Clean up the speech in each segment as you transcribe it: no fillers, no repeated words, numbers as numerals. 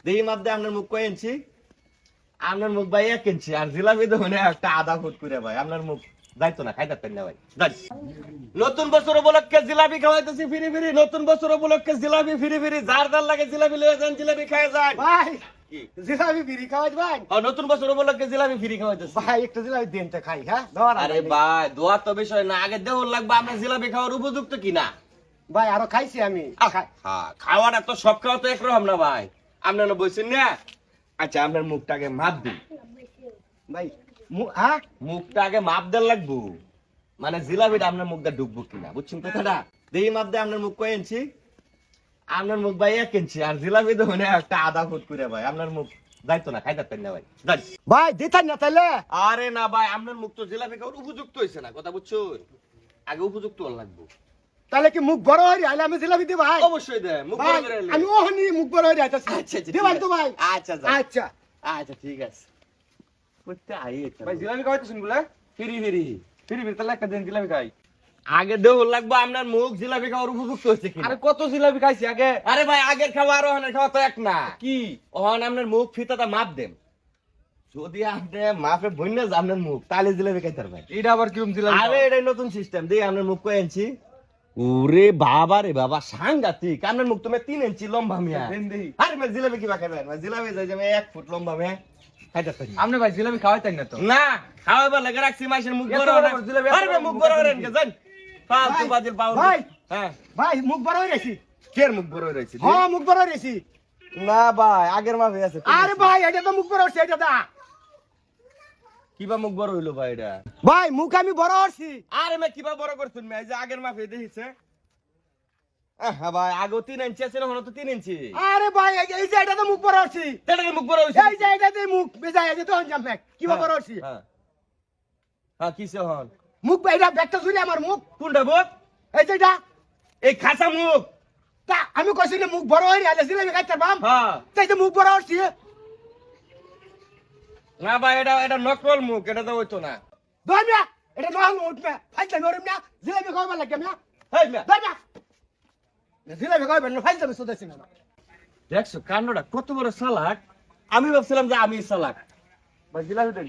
দেখি মাপ দিয়ে আপনার মুখ কয় ইঞ্চি? আপনার মুখ ভাই 1 ইঞ্চি, আর জিলাপি তো মানে একটা আধা ফুট করে ভাই। আপনার মুখ যাইতো না, খাইতে পারেন না ভাই। নতুন বছর উপলক্ষে জিলাপি খাওয়াইতেছি ফিরি ফিরি। নতুন বছর উপলক্ষে জিলাপি ফিরি ফিরি। যার যার লাগে জিলাপি লয়ে যান, জিলাপি খায় যান ভাই কি? জিলাপি বিড়ি খাওয়াই ভাই। নতুন বছর উপলক্ষে জিলাপি ফিরি খাওয়াইতেছি। ভাই একটা জিলাপি দেন তো খাই। হ্যাঁ দেওয়ার আরে ভাই দোয়া তো বিষয় না, আগে দেওয়ার লাগবে আমরা জিলাপি খাওয়ার উপযুক্ত কিনা। ভাই আরো খাইছি আমি। খাওয়াটা তো সব খাওয়া তো একরকম না ভাই। আপনার বলছেন না? আচ্ছা আপনার মুখটাকে মাপ দিন ভাই হ্যাঁ মুখটা আগে মাপ দেওয়ার লাগবো, মানে জিলাপিটা আপনার মুখটা ঢুকবো কিনা, বুঝছেন কথাটা? দেখি মাপ দিয়ে আপনার মুখ কয় ইঞ্চি? আপনার মুখ ভাই 1 ইঞ্চি, আর জিলাপি তো মানে একটা আধা ফুট করে ভাই। আপনার মুখ যাইতো না, খাইতে পারেন না ভাই। ভাই দিতেন না তাইলে। আরে না ভাই, আপনার মুখ তো জিলাপি খাওয়ার উপযুক্ত হয়েছে না, কথা বুঝছো? আগে উপযুক্ত হওয়ার লাগবো। তাহলে কি মুখ বড় হয়ে আইলে আমি জিলাপি দিই ভাই? অবশ্যই দে মুখ ভাই, বড় করে এলে। আমি ওহনি মুখ বড় হয়ে যাইতাছি। আচ্ছা আচ্ছা দিবাই ঠিক তো ভাই। আছে। আচ্ছা যাও। আচ্ছা আচ্ছা ঠিক আছে। করতে আই এটা ভাই জিলাপি খাওয়াইতেছেন বলে? ফিরি ফিরি। ফিরি ফিরি তাহলে একটা দিন জিলাপি খাই। আগে দেওয়ার লাগবো আপনার মুখ জিলাপি খাওয়ার উপযুক্ত হয়েছে কিনা। আরে কত জিলাপি খাইছি আগে। আরে ভাই আগের খাওয়া আর ওখানের খাওয়া তো এক না। কি ওখান আপনার মুখ ফিতাটা মাপ দেন। যদি আপনি মাপে বন্যা আপনার মুখ, তাহলে জিলাপি খাইতে পারবেন। এটা আবার কিরম জিলাপি? আরে এটাই নতুন সিস্টেম। দিয়ে আপনার মুখ কয় ইঞ্চি? ওরে বাবা রে বাবা, সাংঘাতিক। আপনার মুখ তুমি 3 ইঞ্চি লম্বা মিয়া। দেন দেই। আরে ভাই জিলাপি কি খাইবেন? জিলাপি যাই যে 1 ফুট লম্বা মিয়া, খাইতে পারেন। আপনি ভাই জিলাপি খাওয়াইতেন না তো? না খাওয়াবার লাগে রাখছি মাসের মুখ এত বড় বড় না। বড় জিলাপি, আরে ভাই মুখ বড় করেন কে জান? ফালতু ভাই, বাজিল পাউল। ভাই। হ্যাঁ ভাই মুখ বড় হয়ে গেছি। কের মুখ বড় হইছে? হ্যাঁ মুখ বড় হয়ে গেছি। না ভাই আগের মাপে আছে। আরে ভাই এটা তো মুখ বড় হচ্ছে এটা দা। কিবা মুখ বড় হইলো ভাই এটা? ভাই মুখ আমি বড় হচ্ছি। আরে মে কিবা বড় করছুন মে, এই যে আগের মাপে দেখিছে। হ্যাঁ ভাই আগে 3 ইঞ্চি আছে না, হলো তো 3 ইঞ্চি। আরে ভাই এই যে এটা তো মুখ বড় হচ্ছি। এটা কি মুখ বড় হইছে? এই যে এটা দিয়ে মুখ বেজায় আছে তো জাম ব্যাগ কি বড় হচ্ছি। হ্যাঁ হ্যাঁ কিসে হন? মুখ এটা ব্যাগটা শুনে আমার মুখ কোনটা বুক? এই যে এটা এই খাসা মুখ। তা আমি কইছি যে মুখ বড় হয়ে গেছে জিলাপি খাইতে পারবাম। হ্যাঁ তাই তো মুখ বড় হচ্ছি। না ভাই এটা এটা নকল মুখ, এটা তো হইতো না। দইমিয়া এটা নয় উঠবে ফাইতে নরম না জিলাপি খাওয়া লাগে না। হেই মে দইমিয়া জিলাপি খাওয়া না ফাইতে আমি সুদেছি না। দেখছো কান্ডটা কত বড় চালাক। আমি ভাবছিলাম যে আমি চালাক। ভাই জিলাপি দেন।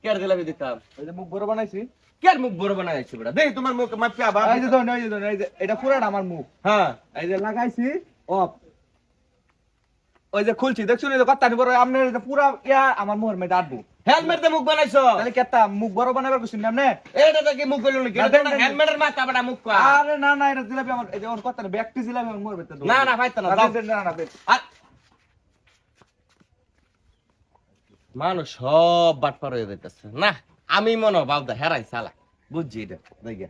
কের জিলাপি দিতাম? এই যে মুখ বড় বানাইছি। কের মুখ বড় বানাইছি বড়? দেখি তোমার মুখ মাপিয়া বাপ। এই যে ধরুন এই যে ধরুন এই যে এটা পুরাটা আমার মুখ। হ্যাঁ এই যে লাগাইছি অফ। ওই যে খুলছি দেখছুন এই যে কত্তানি বড় আপনি এই যে পুরা ইয়া আমার মুখের মধ্যে আটবো। হেলমেট দিয়ে মুখ বানাইছো? তাহলে কেতা মুখ বড় বানাবার কইছেন না আপনি? এটা তো কি মুখ হইলো নাকি? এটা তো হেলমেটের মাথা বড় মুখ কয়া। আরে না না এটা জিলাপি আমার এই যে ওর কত্তানি ব্যক্তি জিলাপি আমার মুখের ভিতরে। না না পাইতো না। না দেন না না দেন। আর মানুষ সব বাটপার হয়ে যাইতেছে না। আমি মনে হয় বাবদা হেরাই চালাক, বুঝছি এটা। দেখে